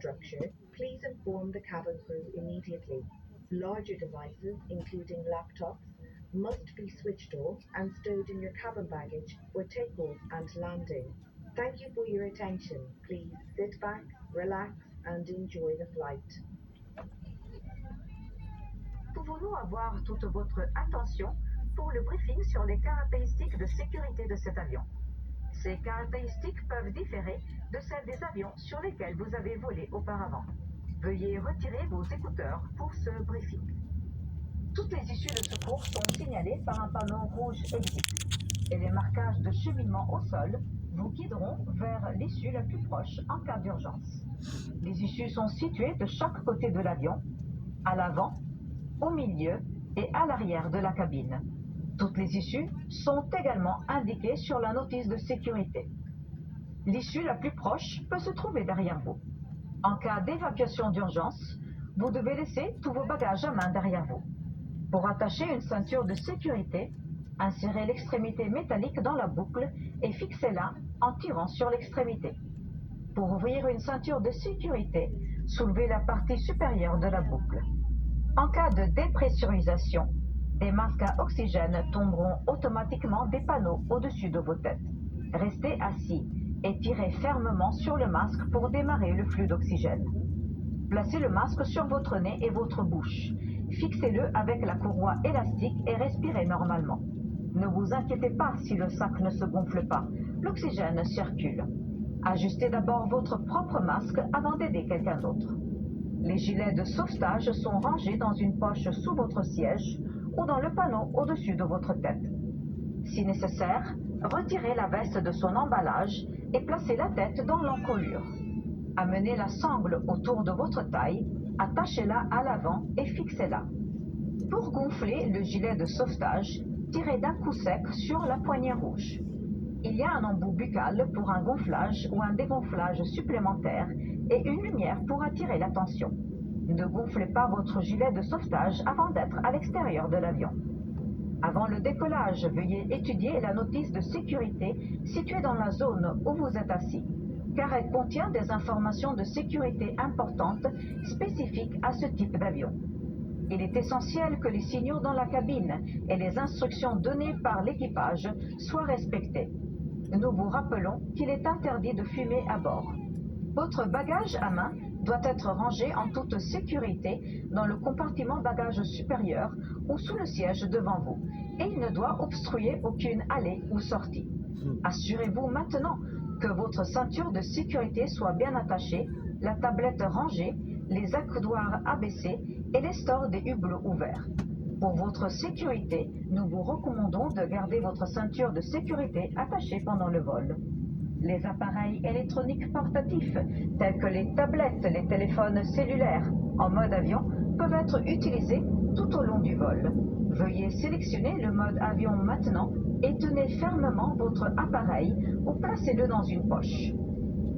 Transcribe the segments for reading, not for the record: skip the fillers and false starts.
structure, please inform the cabin crew immediately. Larger devices, including laptops, must be switched off and stowed in your cabin baggage for takeoff and landing. Thank you for your attention. Please sit back, relax, and enjoy the flight. Pouvons-nous avoir toute votre attention pour le briefing sur les caractéristiques de sécurité de cet avion? Ces caractéristiques peuvent différer de celles des avions sur lesquels vous avez volé auparavant. Veuillez retirer vos écouteurs pour ce briefing. Toutes les issues de secours sont signalées par un panneau rouge exit et les marquages de cheminement au sol vous guideront vers l'issue la plus proche en cas d'urgence. Les issues sont situées de chaque côté de l'avion, à l'avant, au milieu et à l'arrière de la cabine. Toutes les issues sont également indiquées sur la notice de sécurité. L'issue la plus proche peut se trouver derrière vous. En cas d'évacuation d'urgence, vous devez laisser tous vos bagages à main derrière vous. Pour attacher une ceinture de sécurité, insérez l'extrémité métallique dans la boucle et fixez-la en tirant sur l'extrémité. Pour ouvrir une ceinture de sécurité, soulevez la partie supérieure de la boucle. En cas de dépressurisation, des masques à oxygène tomberont automatiquement des panneaux au-dessus de vos têtes. Restez assis et tirez fermement sur le masque pour démarrer le flux d'oxygène. Placez le masque sur votre nez et votre bouche. Fixez-le avec la courroie élastique et respirez normalement. Ne vous inquiétez pas si le sac ne se gonfle pas. L'oxygène circule. Ajustez d'abord votre propre masque avant d'aider quelqu'un d'autre. Les gilets de sauvetage sont rangés dans une poche sous votre siège ou dans le panneau au-dessus de votre tête. Si nécessaire, retirez la veste de son emballage et placez la tête dans l'encolure. Amenez la sangle autour de votre taille, attachez-la à l'avant et fixez-la. Pour gonfler le gilet de sauvetage, tirez d'un coup sec sur la poignée rouge. Il y a un embout buccal pour un gonflage ou un dégonflage supplémentaire et une lumière pour attirer l'attention. Ne gonflez pas votre gilet de sauvetage avant d'être à l'extérieur de l'avion. Avant le décollage, veuillez étudier la notice de sécurité située dans la zone où vous êtes assis, car elle contient des informations de sécurité importantes spécifiques à ce type d'avion. Il est essentiel que les signaux dans la cabine et les instructions données par l'équipage soient respectés. Nous vous rappelons qu'il est interdit de fumer à bord. Votre bagage à main doit être rangé en toute sécurité dans le compartiment bagage supérieur ou sous le siège devant vous et il ne doit obstruer aucune allée ou sortie. Assurez-vous maintenant que votre ceinture de sécurité soit bien attachée, la tablette rangée, les accoudoirs abaissés et les stores des hublots ouverts. Pour votre sécurité, nous vous recommandons de garder votre ceinture de sécurité attachée pendant le vol. Les appareils électroniques portatifs, tels que les tablettes, les téléphones cellulaires en mode avion, peuvent être utilisés tout au long du vol. Veuillez sélectionner le mode avion maintenant et tenez fermement votre appareil ou placez-le dans une poche.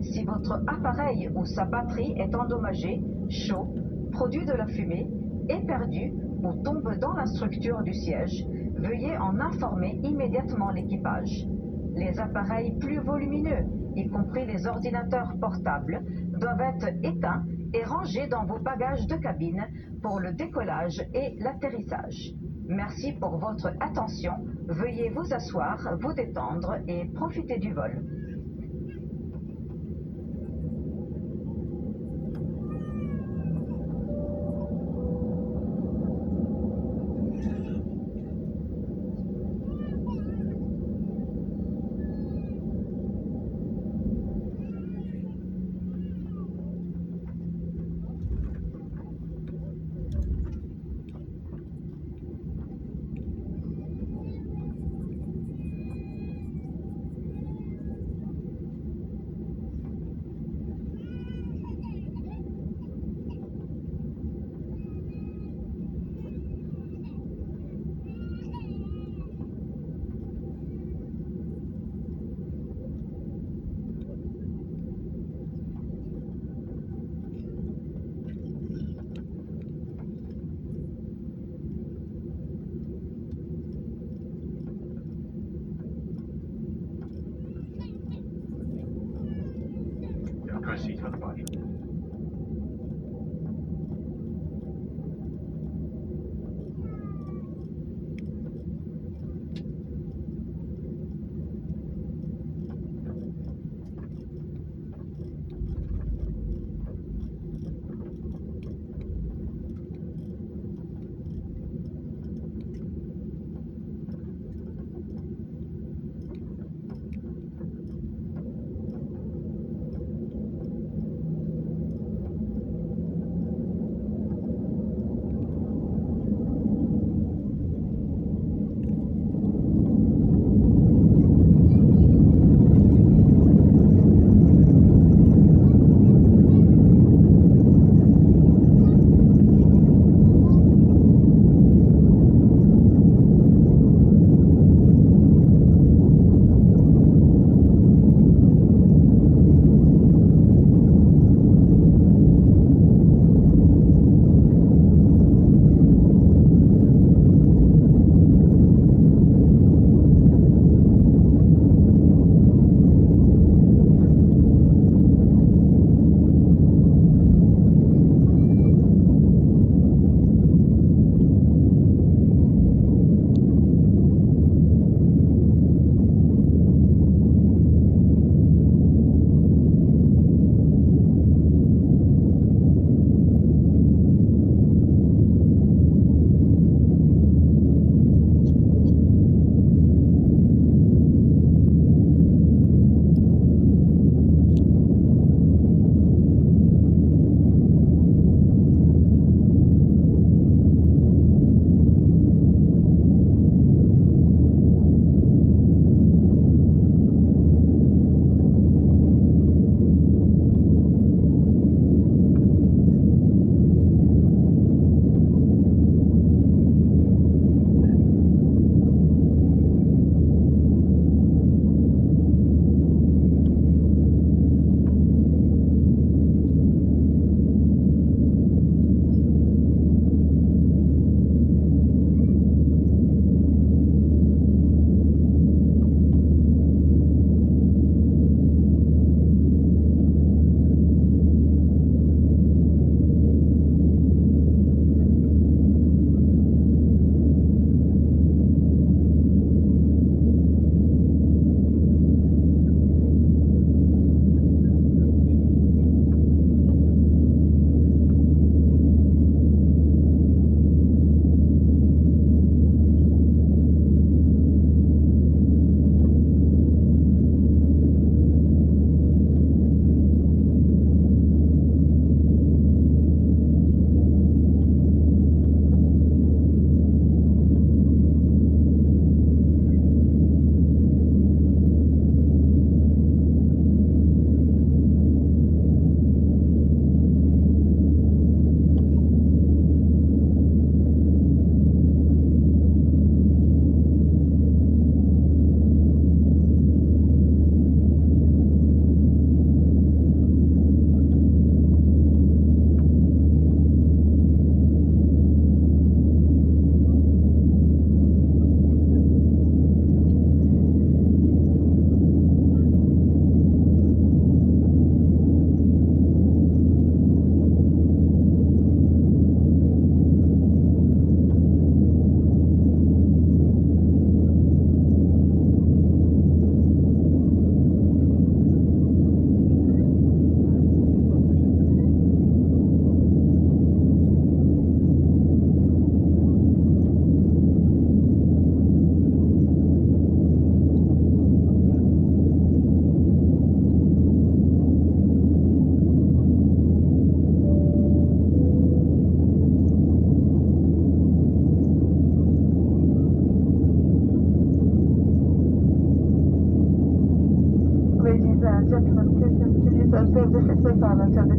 Si votre appareil ou sa batterie est endommagé, chaud, produit de la fumée, est perdu ou tombe dans la structure du siège, veuillez en informer immédiatement l'équipage. Les appareils plus volumineux, y compris les ordinateurs portables, doivent être éteints et rangés dans vos bagages de cabine pour le décollage et l'atterrissage. Merci pour votre attention. Veuillez vous asseoir, vous détendre et profiter du vol.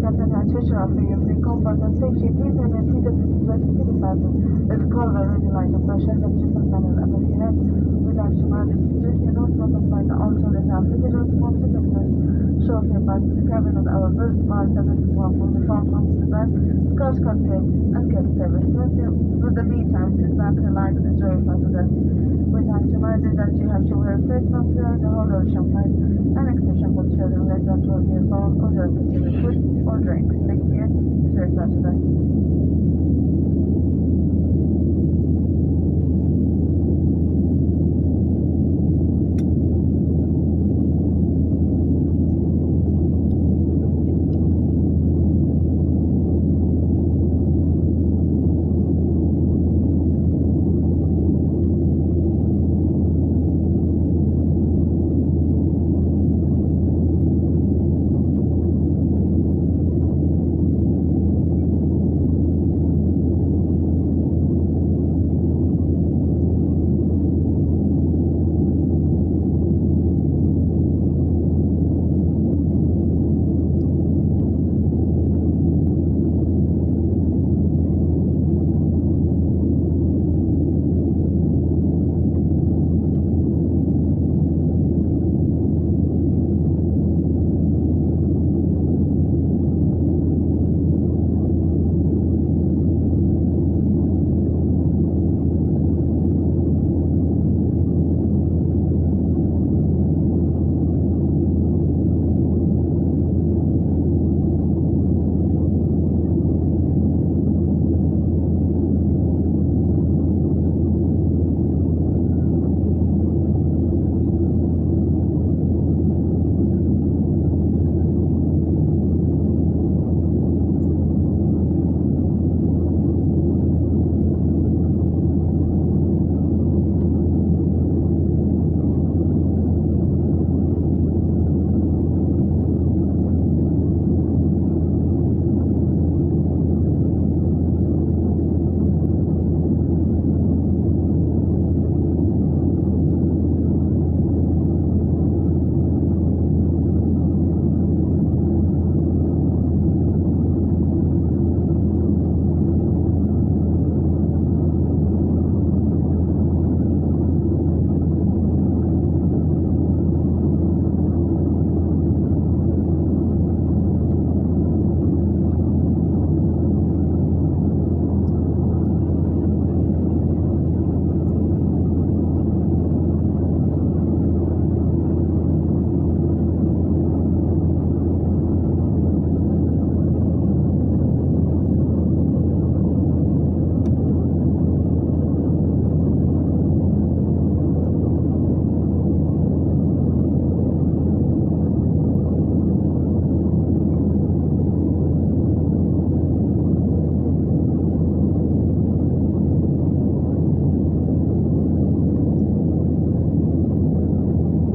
Captain Fisher offer you free comfort and safety. Please remain seated with the seat fastened. If called by ready light of pressure, then just a panel above your head. We'd like to remind you that you no smoking flight also is now fitted on smoke detectors. Shortly about the cabin of our first bar 71 from the front onto the back, Scotch cocktail and guest service. With the meantime, sit back, relax, and enjoy your flight with us. We'd like to remind you that you have to wear a face mask during the whole ocean flight, and exception for children less than 12 years old or during consuming food or drinks. Thank you. Enjoy your flight with us.